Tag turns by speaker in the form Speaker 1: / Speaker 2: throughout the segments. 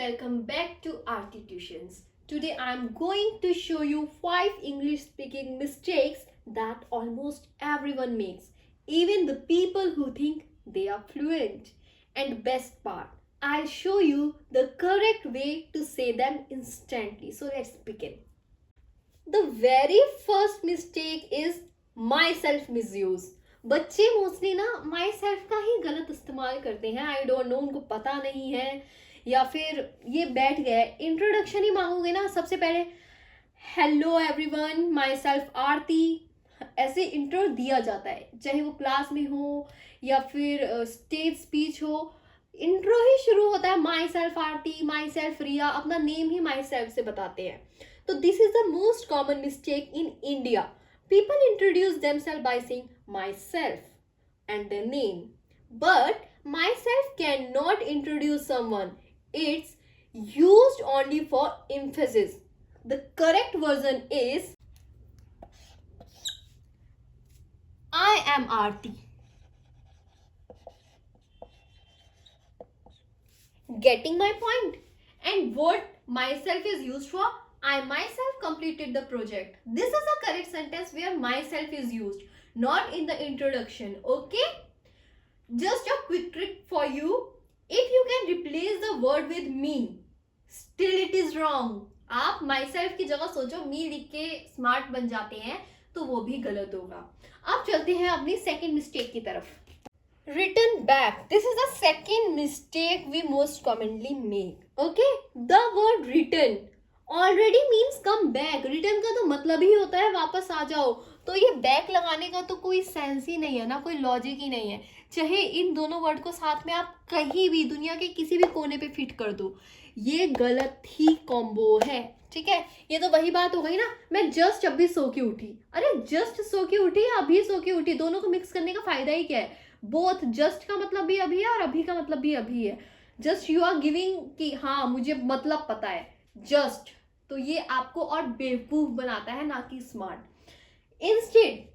Speaker 1: welcome back to Aarti Tuitions. Today I am going to show you 5 English speaking mistakes that almost everyone makes, even the people who think they are fluent. And best part, I'll show you the correct way to say them instantly. So let's begin. The very first mistake is myself misuse. बच्चे mostly ना my self का ही गलत इस्तेमाल करते हैं. I don't know, उनको पता नहीं है या फिर ये बैठ गया है. इंट्रोडक्शन ही मांगोगे ना सबसे पहले, हेलो एवरीवन, माई सेल्फ आरती, ऐसे इंट्रो दिया जाता है. चाहे वो क्लास में हो या फिर स्टेज स्पीच हो, इंट्रो ही शुरू होता है my self Aarti, my self रिया. अपना नेम ही माई सेल्फ से बताते हैं. तो this is the most common mistake in India. People introduce themselves by saying myself and their name. But myself cannot introduce someone. It's used only for emphasis. The correct version is I am Aarti. Getting my point? And what myself is used for? I myself completed the project. This is a correct sentence where myself is used, not in the introduction. Okay? Just a quick trick for you. If you can replace the word with me, still it is wrong. आप myself की जगह सोचो me लिख के smart बन जाते हैं तो वो भी गलत होगा. अब चलते हैं अपनी second mistake की तरफ. Return back. This is the second mistake we most commonly make. Okay? The word return already means come back. Return का तो मतलब ही होता है वापस आ जाओ. तो ये बैक लगाने का तो कोई सेंस ही नहीं है ना, कोई लॉजिक ही नहीं है. चाहे इन दोनों वर्ड को साथ में आप कहीं भी दुनिया के किसी भी कोने पे फिट कर दो, ये गलत ही कॉम्बो है. ठीक है, ये तो वही बात हो गई ना, मैं जस्ट अभी सो के उठी. अरे जस्ट सो के उठी या अभी सो के उठी, दोनों को मिक्स करने का फायदा ही क्या है? बोथ, जस्ट का मतलब भी अभी है और अभी का मतलब भी अभी है. जस्ट यू आर गिविंग कि हाँ मुझे मतलब पता है जस्ट, तो ये आपको और बेवकूफ बनाता है ना कि smart. Instead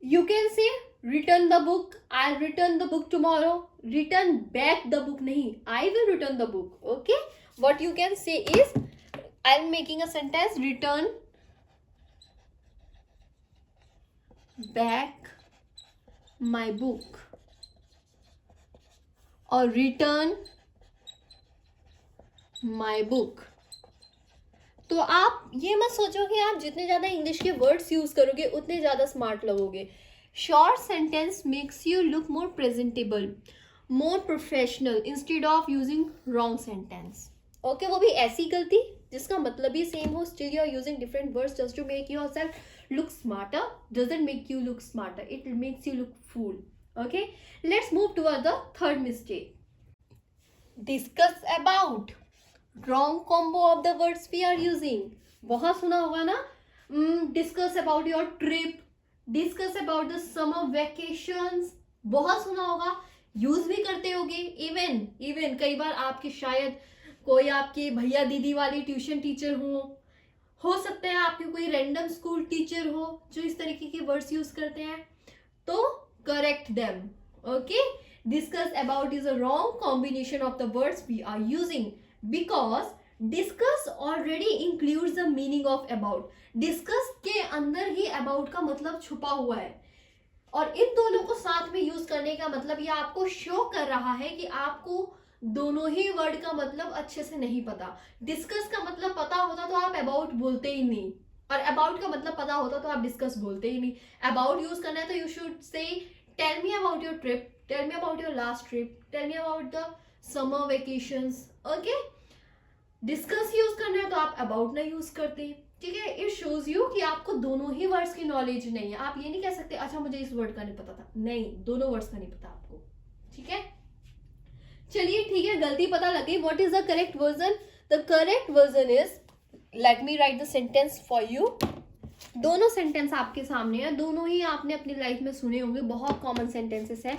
Speaker 1: you can say return the book, I return the book tomorrow. Return back the book नहीं, I will return the book. Okay, what you can say is, I am making a sentence, return back my book or return my book. तो आप ये मत सोचो कि आप जितने ज़्यादा इंग्लिश के वर्ड्स यूज़ करोगे उतने ज़्यादा स्मार्ट लगोगे. Short sentence makes you look more presentable, more professional instead of using wrong sentence. Okay, वो भी ऐसी गलती जिसका मतलब ही सेम हो, still you are using different words just to make yourself look smarter. Doesn't make you look smarter, it makes you look fool. Okay, let's move toward the third mistake. Discuss about. Wrong combo of the words we are using. बहुत सुना होगा ना, discuss about your trip, discuss about the summer vacations. बहुत सुना होगा, use भी करते होगे. इवन कई बार आपके शायद कोई आपके भैया दीदी वाली ट्यूशन टीचर हो सकता है आपके कोई रैंडम स्कूल टीचर हो जो इस तरीके के वर्ड्स यूज करते हैं. तो correct them. Okay, discuss about is a wrong combination of the words we are using. Because discuss already includes the meaning of about. Discuss के अंदर ही about का मतलब छुपा हुआ है और इन दोनों को साथ में यूज करने का मतलब ये आपको शो कर रहा है कि आपको दोनों ही वर्ड का मतलब अच्छे से नहीं पता. डिस्कस का मतलब पता होता तो आप अबाउट बोलते ही नहीं, और अबाउट का मतलब पता होता तो आप डिस्कस बोलते ही नहीं. अबाउट यूज करना है तो you should say tell me about your trip, tell me about your last trip, tell me about the summer vacations. Okay, discuss use करना है तो आप अबाउट ना यूज करते. ठीक है, इट शोज यू कि आपको दोनों ही वर्ड्स की नॉलेज नहीं है. आप ये नहीं कह सकते अच्छा मुझे इस वर्ड का नहीं पता था. नहीं, दोनों वर्ड्स का नहीं पता आपको. ठीक है, चलिए ठीक है, गलती पता लग गई. What is the correct version? The correct version is, let me right the sentence for you. दोनों सेंटेंस आपके सामने है, दोनों ही आपने अपनी लाइफ में सुने होंगे, बहुत कॉमन सेंटेंसेस है.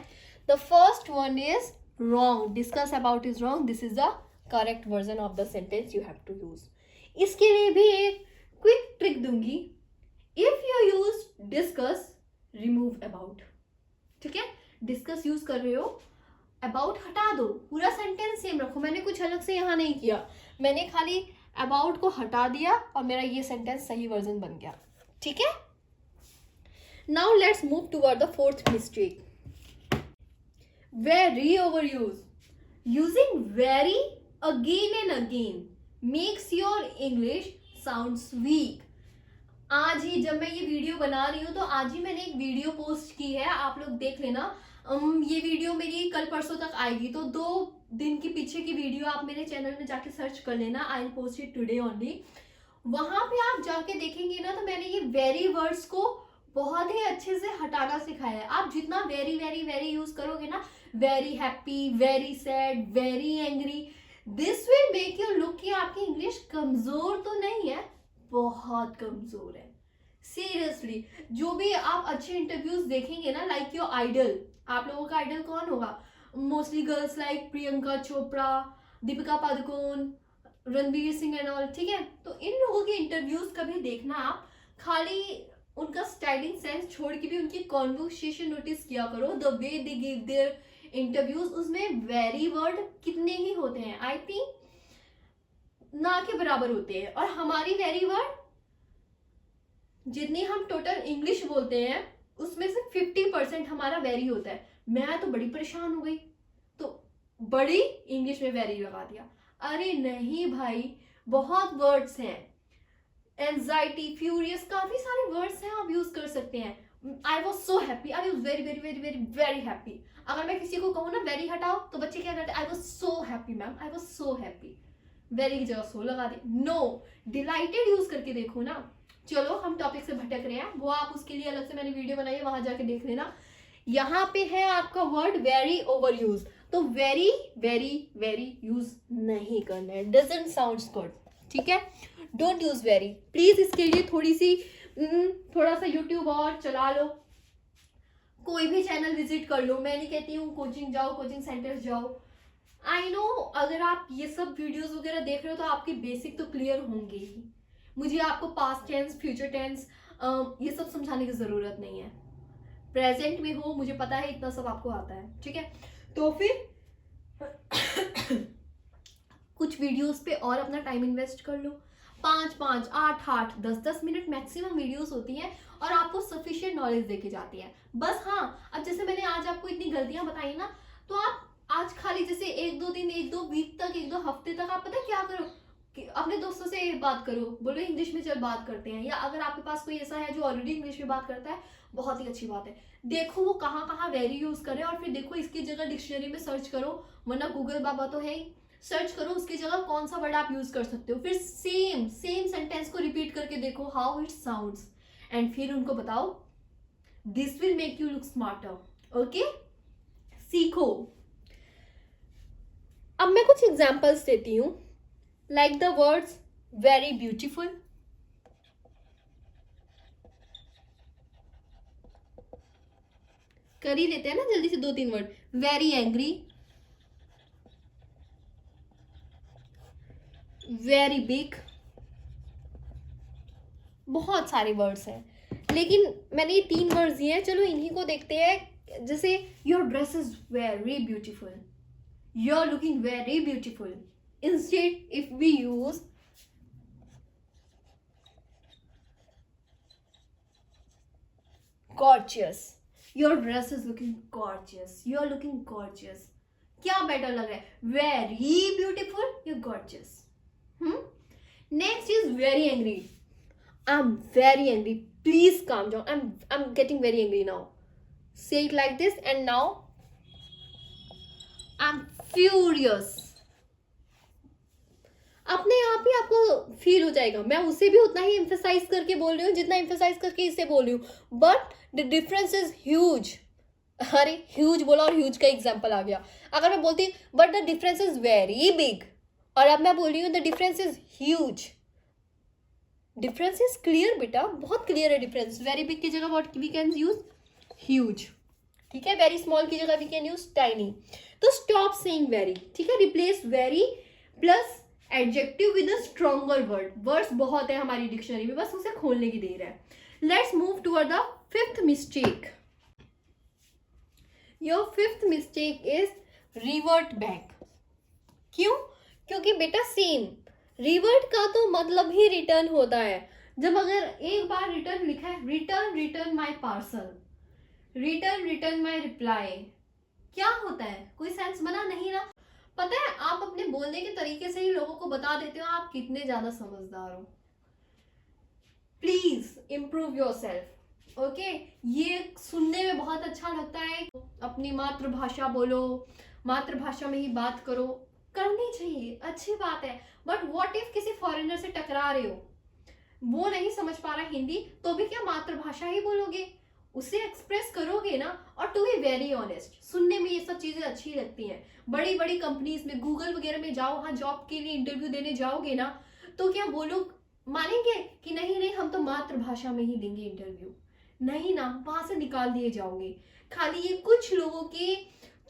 Speaker 1: The first one is wrong. Discuss about is wrong. This is the correct version of the sentence you have to use. इसके लिए भी एक क्विक ट्रिक दूंगी. If you use discuss, remove about. ठीक है, discuss use कर रहे हो अबाउट हटा दो, पूरा सेंटेंस सेम रखो, मैंने कुछ अलग से यहाँ नहीं किया, मैंने खाली अबाउट को हटा दिया और मेरा ये सेंटेंस सही वर्जन बन गया, ठीक है। Now let's move toward the fourth mistake, very overuse, using very again and again makes your English sounds weak. आज ही जब मैं ये वीडियो बना रही हूँ तो आज ही मैंने एक वीडियो पोस्ट की है, आप लोग देख लेना। ये वीडियो मेरी कल परसों तक आएगी, तो 2 दिन के पीछे की वीडियो आप मेरे चैनल में जाके सर्च कर लेना, I will post it today only. वहां पे आप जाके देखेंगे ना तो मैंने ये वेरी वर्ड्स को बहुत ही अच्छे से हटाना सिखाया है। आप जितना वेरी वेरी वेरी यूज करोगे ना, very happy, very sad, very angry, this will make you look कि आपकी इंग्लिश कमजोर तो नहीं है, बहुत कमजोर है। सीरियसली, जो भी आप अच्छे इंटरव्यूज देखेंगे ना, लाइक योर आइडल, आप लोगों का आइडल कौन होगा? Mostly girls like Priyanka Chopra, Deepika Padukone, Ranbir Singh and all, ठीक है। तो इन लोगों के इंटरव्यूज कभी देखना आप, खाली उनका स्टाइलिंग सेंस छोड़ के भी उनकी कॉन्वर्सेशन नोटिस किया करो, the way they give their interviews, उसमें वेरी वर्ड कितने ही होते हैं, आई थिंक ना के बराबर होते हैं। और हमारी वेरी वर्ड जितनी हम टोटल इंग्लिश बोलते हैं उसमें से 50% हमारा वेरी होता है। मैं तो बड़ी परेशान हो गई, तो बड़ी इंग्लिश में वेरी लगा दिया। अरे नहीं भाई, बहुत वर्ड्स हैं, एंजाइटी, फ्यूरियस, काफी सारे वर्ड्स हैं, आप यूज कर सकते हैं। I was so happy, I was very very very very very happy. अगर मैं किसी को कहूँ ना वेरी हटाओ तो बच्चे क्या करते हैं? I was so happy ma'am, I was so happy, very की जगह सो लगा दी। नो, डिलाइटेड यूज करके देखो ना। चलो हम टॉपिक से भटक रहे हैं, वो आप उसके लिए अलग से मैंने वीडियो बनाई है, वहां जाके देख लेना। यहाँ पे है आपका वर्ड वेरी ओवर यूज, तो वेरी वेरी वेरी यूज नहीं करना है, डजंट साउंड गुड, ठीक है। Don't use very please. इसके लिए थोड़ा सा यूट्यूब और चला लो, कोई भी चैनल विजिट कर लो। मैं नहीं कहती हूँ कोचिंग जाओ, कोचिंग सेंटर जाओ। आई नो अगर आप ये सब वीडियोस वगैरह देख रहे हो तो आपके बेसिक तो क्लियर होंगे ही, मुझे आपको पास्ट टेंस, फ्यूचर टेंस ये सब समझाने की जरूरत नहीं है। प्रेजेंट में हो, मुझे पता है इतना सब आपको आता है, ठीक है। तो फिर कुछ वीडियोस पे और अपना टाइम इन्वेस्ट कर लो, 5-5, 8-8, 10-10 मिनट मैक्सिमम वीडियोस होती हैं और आपको सफिशिएंट नॉलेज देके जाती है। बस हाँ, अब जैसे मैंने आज आपको इतनी गलतियां बताई ना, तो आप आज खाली जैसे 1-2 दिन, 1-2 वीक तक, 1-2 हफ्ते तक आप पता क्या करो कि अपने दोस्तों से बात करो, बोलो इंग्लिश में चल बात करते हैं। या अगर आपके पास कोई ऐसा है जो ऑलरेडी इंग्लिश में बात करता है, बहुत ही अच्छी बात है, देखो वो कहाँ कहाँ वेरी यूज करे और फिर देखो इसकी जगह डिक्शनरी में सर्च करो, वरना गूगल बाबा तो है ही, सर्च करो उसकी जगह कौन सा वर्ड आप यूज कर सकते हो, फिर सेम सेंटेंस को रिपीट करके देखो हाउ इट साउंड्स, एंड फिर उनको बताओ। This will make you look smarter, okay. सीखो। अब मैं कुछ एग्जांपल्स देती हूँ, like the words very beautiful, कर ही लेते हैं ना जल्दी से 2-3 word. Very angry, very big, बहुत सारे वर्ड्स हैं, लेकिन मैंने ये 3 वर्ड्स दिए हैं, चलो इन्हीं को देखते हैं। जैसे your dress is very beautiful, you are looking very beautiful. Instead if we use gorgeous, your dress is looking gorgeous, you are looking gorgeous, क्या बेटर लग रहा है? वेरी ब्यूटीफुल या gorgeous? Next is very angry, I am very angry, please calm down, I'm getting very angry now. Say it like this, and now I'm furious. अपने आप ही आपको feel हो जाएगा। मैं उसे भी उतना ही एम्फेसाइज करके बोल रही हूँ जितना एम्फेसाइज करके इसे बोल रही हूँ, but the difference is huge. अरे ह्यूज बोला और ह्यूज का एग्जाम्पल आ गया। अगर मैं बोलती but the difference is very big, और अब मैं बोल रही हूँ the difference is huge, difference is clear बेटा, बहुत क्लियर है डिफरेंस। वेरी बिग की जगह what we can use? Huge, ठीक है। वेरी स्मॉल की जगह वी कैन यूज टाइनी। तो स्टॉप सेइंग वेरी, ठीक है। Replace very plus adjective with a stronger word. Words बहुत है हमारी डिक्शनरी में, बस उसे खोलने की देर है। Let's move toward the fifth mistake. Your fifth mistake is revert back. क्यों? क्योंकि बेटा सेम रिवर्ट का तो मतलब ही रिटर्न होता है। जब अगर एक बार रिटर्न लिखा है, return return my parcel, return return my reply, क्या होता है? कोई सेंस बना नहीं ना। पता है आप अपने बोलने के तरीके से ही लोगों को बता देते हो आप कितने ज्यादा समझदार हो। Please improve your self. Okay, ये सुनने में बहुत अच्छा लगता है, अपनी मातृभाषा बोलो, मातृभाषा में ही बात करो, करनी चाहिए, अच्छी बात है। बट व्हाट इफ किसी फॉरेनर से टकरा रहे हो, वो नहीं समझ पा रहा हिंदी, तो भी क्या मातृभाषा ही बोलोगे? उसे एक्सप्रेस करोगे ना। और टू बी वेरी ऑनेस्ट, सुनने में ये सब चीजें अच्छी लगती हैं। बड़ी बड़ी कंपनीज में, गूगल वगैरह में जाओ, वहां जॉब के लिए इंटरव्यू देने जाओगे ना, तो क्या वो लोग मानेंगे कि नहीं नहीं हम तो मातृभाषा में ही देंगे इंटरव्यू? नहीं ना, वहां से निकाल दिए जाओगे। खाली ये कुछ लोगों के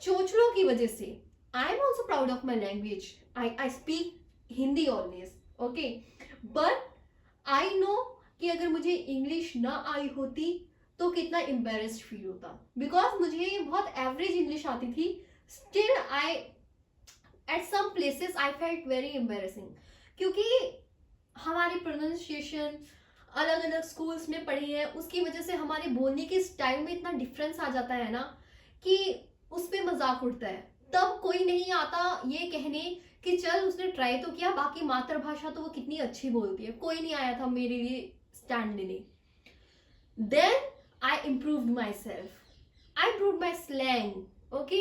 Speaker 1: चोचलों की वजह से। I am also proud of my language, I speak Hindi always, okay, but I know कि अगर मुझे इंग्लिश ना आई होती तो कितना एम्बेरस्ड फील होता, बिकॉज मुझे बहुत एवरेज इंग्लिश आती थी। Still I at some places I felt very embarrassing, क्योंकि हमारी प्रोनाउंसिएशन अलग अलग स्कूल्स में पढ़ी है, उसकी वजह से हमारे बोलने के स्टाइल में इतना डिफरेंस आ जाता है ना कि उस पर मजाक उड़ता है। तब कोई नहीं आता ये कहने कि चल उसने ट्राई तो किया, बाकी मातृभाषा तो वो कितनी अच्छी बोलती है, कोई नहीं आया था मेरे लिए स्टैंड लेने। Then I improved myself. I improved my slang. Okay.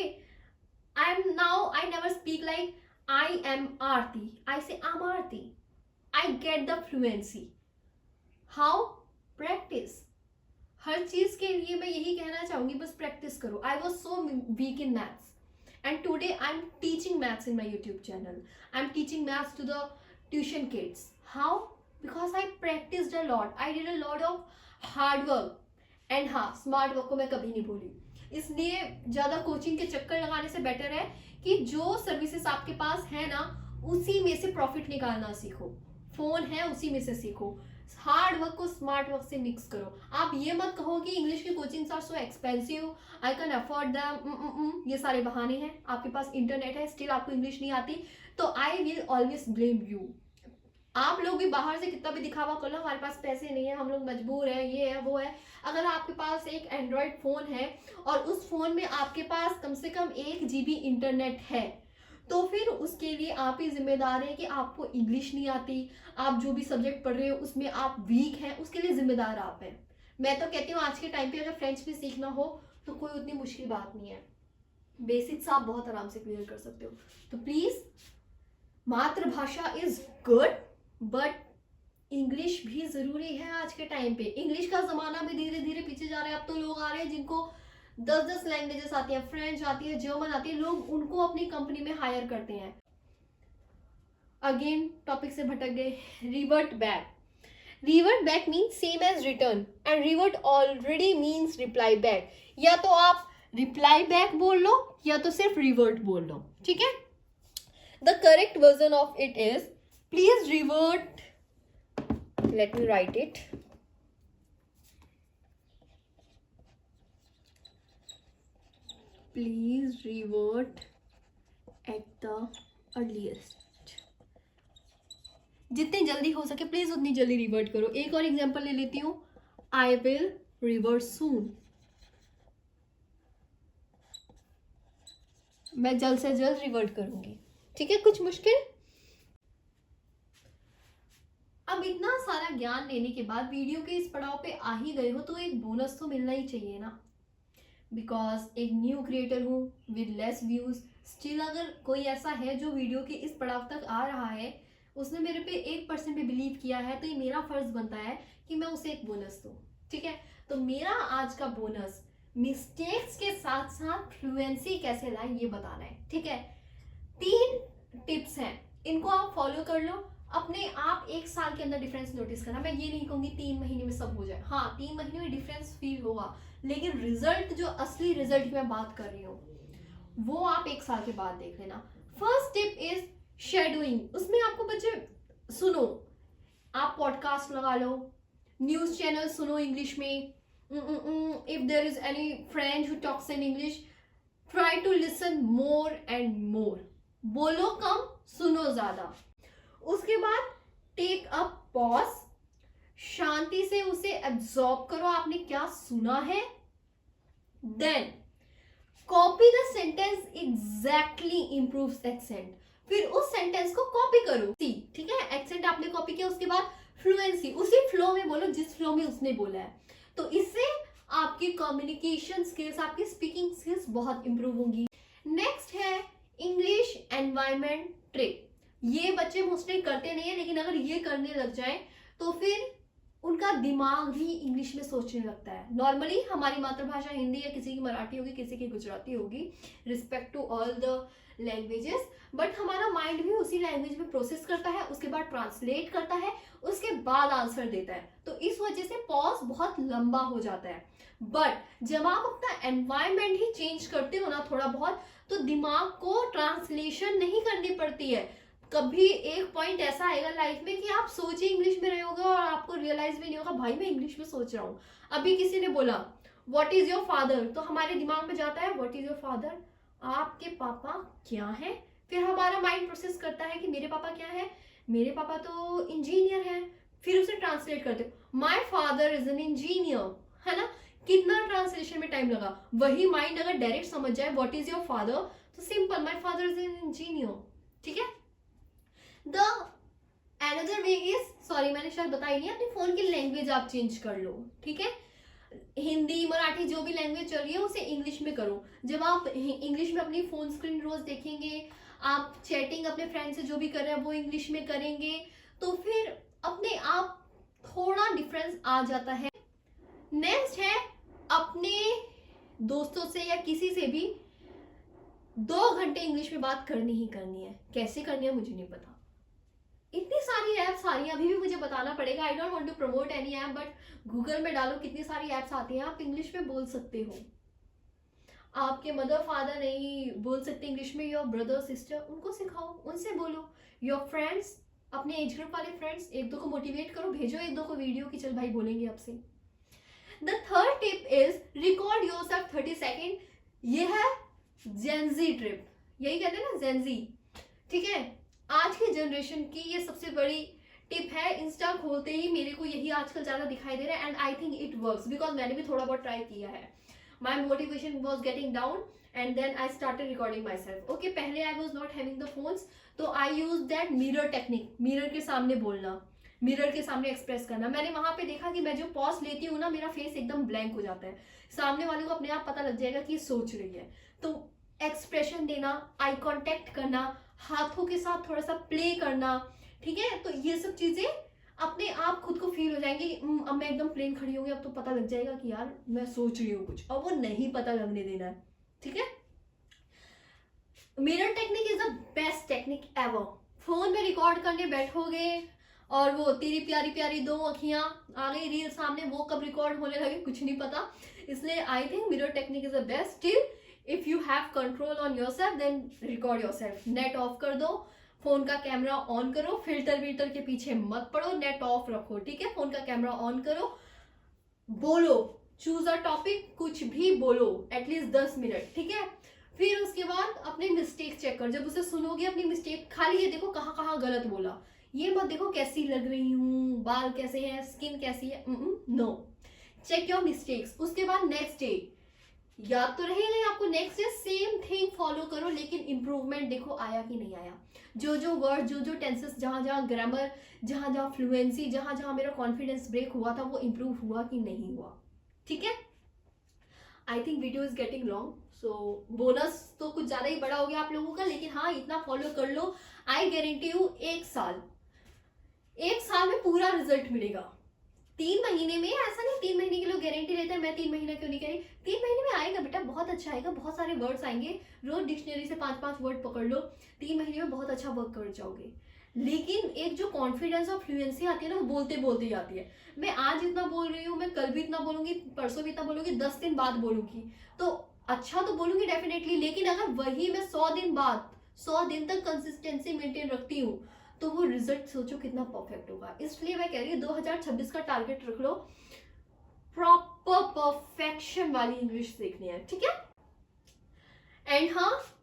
Speaker 1: I never speak like I am Aarti. I say I'm Aarti. I get the fluency. How? Practice. हर चीज के लिए मैं यही कहना चाहूंगी, बस प्रैक्टिस करो। I was so weak in maths. And today I'm teaching maths in my YouTube channel. I'm teaching maths to the tuition kids. How? Because I practiced a lot. I did a lot of hard work. And हाँ, smart work को मैं कभी नहीं भूली। इसलिए ज्यादा coaching के चक्कर लगाने से बेटर है कि जो सर्विसेज आपके पास है ना, उसी में से प्रॉफिट निकालना सीखो। फोन है उसी में से सीखो, हार्ड वर्क को स्मार्ट वर्क से मिक्स करो। आप ये मत कहो कि इंग्लिश की coachings are so expensive, I can afford them, ये सारे बहाने हैं। आपके पास इंटरनेट है, स्टिल आपको इंग्लिश नहीं आती, तो I will always blame you. आप लोग भी बाहर से कितना भी दिखावा कर लो, हमारे पास पैसे नहीं है, हम लोग मजबूर है, ये है वो है। अगर आपके पास एक एंड्रॉयड फोन है और उस फोन में आपके पास कम से कम 1 GB इंटरनेट है, तो फिर उसके लिए आप ही जिम्मेदार हैं कि आपको इंग्लिश नहीं आती, आप जो भी सब्जेक्ट पढ़ रहे हो उसमें आप वीक हैं, उसके लिए जिम्मेदार आप हैं। मैं तो कहती हूँ आज के टाइम पे अगर फ्रेंच भी सीखना हो तो कोई उतनी मुश्किल बात नहीं है, बेसिक्स आप बहुत आराम से क्लियर कर सकते हो। तो प्लीज, मातृभाषा इज गुड, बट इंग्लिश भी जरूरी है आज के टाइम पे। इंग्लिश का जमाना भी धीरे धीरे पीछे जा रहा है। अब तो लोग आ रहे हैं जिनको 10-10 लैंग्वेजेस आती है, फ्रेंच आती है, जर्मन आती है, लोग उनको अपनी कंपनी में हायर करते हैं। अगेन टॉपिक से भटक गए। Revert back. Revert back means same as return, and revert already means reply back. या तो आप रिप्लाई बैक बोल लो या तो सिर्फ रिवर्ट बोल लो, ठीक है। The correct version of it is please revert, let me write it, please revert at the earliest। जितनी जल्दी हो सके प्लीज उतनी जल्दी रिवर्ट करो। एक और एग्जांपल ले लेती हूँ, आई विल रिवर्ट सून, मैं जल्द से जल्द रिवर्ट करूंगी, ठीक है। कुछ मुश्किल? अब इतना सारा ज्ञान लेने के बाद वीडियो के इस पड़ाव पे आ ही गए हो तो एक बोनस तो मिलना ही चाहिए ना, बिकॉज एक न्यू क्रिएटर हूँ विद लेस व्यूज। स्टिल अगर कोई ऐसा है जो वीडियो के इस पड़ाव तक आ रहा है, उसने मेरे पे 1% भी बिलीव किया है, तो ये मेरा फर्ज बनता है कि मैं उसे एक बोनस दूँ, ठीक है। तो मेरा आज का बोनस मिस्टेक्स के साथ साथ फ्लुएंसी कैसे लाए ये बताना है, ठीक है। 3 टिप्स हैं, इनको आप फॉलो कर लो। अपने आप 1 साल के अंदर डिफरेंस नोटिस करना। मैं ये नहीं कहूंगी 3 महीने में सब हो जाए, हाँ 3 महीने में डिफरेंस फील होगा, लेकिन रिजल्ट, जो असली रिजल्ट की मैं बात कर रही हूँ, वो आप 1 साल के बाद देख लेना। First tip is shadowing. उसमें आपको बच्चे सुनो, आप पॉडकास्ट लगा लो, न्यूज चैनल सुनो इंग्लिश में, if there is any friend who talks in English, try to listen more and more, बोलो कम सुनो ज्यादा। उसके बाद टेक अ पॉज, शांति से उसे एब्जॉर्ब करो आपने क्या सुना है। Then copy the sentence exactly improves accent, फिर उस सेंटेंस को कॉपी करो। ठीक है, एक्सेंट आपने कॉपी किया, उसके बाद फ्लुएंसी, उसी फ्लो में बोलो जिस फ्लो में उसने बोला है। तो इससे आपकी कम्युनिकेशन स्किल्स, आपकी स्पीकिंग स्किल्स बहुत इंप्रूव होंगी। नेक्स्ट है इंग्लिश एनवायरनमेंट ट्रिक। ये बच्चे मोस्टली करते नहीं है, लेकिन अगर ये करने लग जाए तो फिर उनका दिमाग भी इंग्लिश में सोचने लगता है। नॉर्मली हमारी मातृभाषा हिंदी है, किसी की मराठी होगी, किसी की गुजराती होगी, respect to all the languages, but हमारा माइंड भी उसी लैंग्वेज में प्रोसेस करता है, उसके बाद ट्रांसलेट करता है, उसके बाद आंसर देता है। तो इस वजह से पॉज बहुत लंबा हो जाता है। बट जब आप अपना एनवायरनमेंट ही चेंज करते हो ना थोड़ा बहुत, तो दिमाग को ट्रांसलेशन नहीं करनी पड़ती है। कभी एक पॉइंट ऐसा आएगा लाइफ में कि आप सोचे इंग्लिश में रहे होगे और आपको रियलाइज भी नहीं होगा भाई मैं इंग्लिश में सोच रहा हूँ। अभी किसी ने बोला व्हाट इज योर फादर, तो हमारे दिमाग में जाता है व्हाट इज योर फादर, आपके पापा क्या है। फिर हमारा माइंड प्रोसेस करता है कि मेरे पापा क्या है, मेरे पापा तो इंजीनियर है। फिर उसे ट्रांसलेट करते हो my father is an engineer, है ना। कितना ट्रांसलेशन में टाइम लगा। वही माइंड अगर डायरेक्ट समझ जाए व्हाट इज योर फादर, तो simple my father is an engineer. ठीक है। The another way is, sorry मैंने शायद बताई नहीं, अपने फोन की लैंग्वेज आप चेंज कर लो। ठीक है, हिंदी मराठी जो भी लैंग्वेज चल रही है उसे इंग्लिश में करो। जब आप इंग्लिश में अपनी फोन स्क्रीन रोज देखेंगे, आप चैटिंग अपने फ्रेंड से जो भी कर रहे हैं वो इंग्लिश में करेंगे, तो फिर अपने आप थोड़ा डिफरेंस आ जाता है। नेक्स्ट है अपने दोस्तों से या किसी से भी 2 घंटे इंग्लिश में बात करनी ही करनी है। कैसे करनी है मुझे नहीं पता, इतनी सारी ऐप्स आ रही हैं, अभी भी मुझे बताना पड़ेगा। I don't want to promote any app, but Google में डालो कितनी सारी ऐप्स आती हैं, आप इंग्लिश में बोल सकते हो। आपके मदर फादर नहीं बोल सकते इंग्लिश में, योर ब्रदर सिस्टर, उनको सिखाओ, उनसे बोलो। योर फ्रेंड्स, अपने एज ग्रुप वाले फ्रेंड्स, 1-2 को मोटिवेट करो, भेजो 1-2 को वीडियो की चल भाई बोलेंगे आपसे। The third tip is record yourself 30 second. ये है जेनजी ट्रिप, यही कहते हैं ना जेनजी। ठीक है, आज की जनरेशन की ये सबसे बड़ी टिप है। इंस्टा खोलते ही मेरे को यही आजकल ज्यादा दिखाई दे रहा है, and I think it works because मैंने भी थोड़ा बहुत ट्राई किया है। My motivation was getting down and then I started recording myself. Okay, पहले I was not having the phones, तो I use that mirror technique, mirror के सामने बोलना, मिरर के सामने एक्सप्रेस करना। मैंने वहां पे देखा कि मैं जो पॉज लेती हूँ ना, मेरा फेस एकदम ब्लैंक हो जाता है, सामने वाले को अपने आप पता लग जाएगा कि सोच रही है। तो एक्सप्रेशन देना, आई कॉन्टेक्ट करना, हाथों के साथ थोड़ा सा प्ले करना, ठीक है, तो ये सब चीजें अपने आप खुद को फील हो जाएंगी। अब मैं एकदम प्लेन खड़ी होंगी, अब तो पता लग जाएगा कि यार मैं सोच रही हूँ कुछ, और वो नहीं पता लगने देना है। ठीक है, mirror technique is the best technique ever. Phone में रिकॉर्ड करने बैठोगे और वो तेरी प्यारी प्यारी 2 अखियां आ गई रील सामने, वो कब रिकॉर्ड होने लगे कुछ नहीं पता। इसलिए I think mirror technique is the best. Still if you have control on yourself then record yourself. Net off कर दो, फोन का कैमरा ऑन करो, फिल्टर विल्टर के पीछे मत पड़ो, नेट ऑफ रखो। ठीक है, फोन का कैमरा ऑन करो, बोलो, चूज अ टॉपिक, कुछ भी बोलो एटलीस्ट 10 मिनट। ठीक है, फिर उसके बाद अपने मिस्टेक चेक कर। जब उसे सुनोगे अपनी मिस्टेक, खाली ये देखो कहाँ कहाँ गलत बोला, ये मत देखो कैसी लग रही हूँ, बाल कैसे हैं, स्किन कैसी है, नो, चेक योर मिस्टेक्स। उसके बाद नेक्स्ट डे याद तो रहेगा ही आपको, next day same thing follow करो, लेकिन इंप्रूवमेंट देखो आया कि नहीं आया। जो जो वर्ड, जो जो टेंसेस, जहां जहां ग्रामर, जहां जहां फ्लुएंसी, जहां जहां मेरा कॉन्फिडेंस ब्रेक हुआ था, वो इंप्रूव हुआ कि नहीं हुआ। ठीक है, I think video is getting long, so bonus तो कुछ ज्यादा ही बड़ा हो गया आप लोगों का, लेकिन हाँ इतना फॉलो कर लो, आई गारंटी यू 1 साल में पूरा रिजल्ट मिलेगा। 3 महीने में, ऐसा नहीं 3 महीने की लोग गारंटी लेते हैं, मैं 3 महीना क्यों नहीं कह रही, 3 महीने में आएगा बेटा, बहुत अच्छा आएगा, बहुत सारे वर्ड्स आएंगे, रोज डिक्शनरी से 5-5 वर्ड पकड़ लो, 3 महीने में बहुत अच्छा वर्क कर जाओगे। लेकिन एक जो कॉन्फिडेंस और फ्लुएंसी आती है ना, वो बोलते बोलते ही आती है। मैं आज इतना बोल रही हूँ, मैं कल भी इतना बोलूंगी, परसों भी इतना बोलूंगी, 10 दिन बाद बोलूंगी, तो अच्छा तो बोलूंगी डेफिनेटली। लेकिन अगर वही मैं 100 दिन बाद, 100 दिन तक कंसिस्टेंसी मेंटेन रखती हूँ, तो वो रिजल्ट सोचो कितना परफेक्ट होगा। इसलिए मैं कह रही हूँ 2026 का टारगेट रख लो, प्रॉपर परफेक्शन वाली इंग्लिश सीखनी है। ठीक है, एंड हाँ,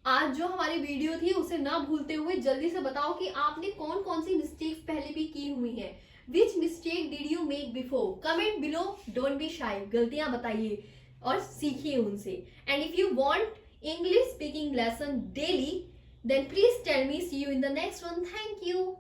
Speaker 1: आज जो हमारी वीडियो थी उसे ना भूलते हुए जल्दी से बताओ कि आपने कौन कौन सी मिस्टेक्स पहले भी की हुई हैं. Which mistake did you make before? Comment below, don't be shy. गलतियां बताइए और सीखिए उनसे. And if you want English speaking lesson daily, then please tell me. See you in the next one. Thank you.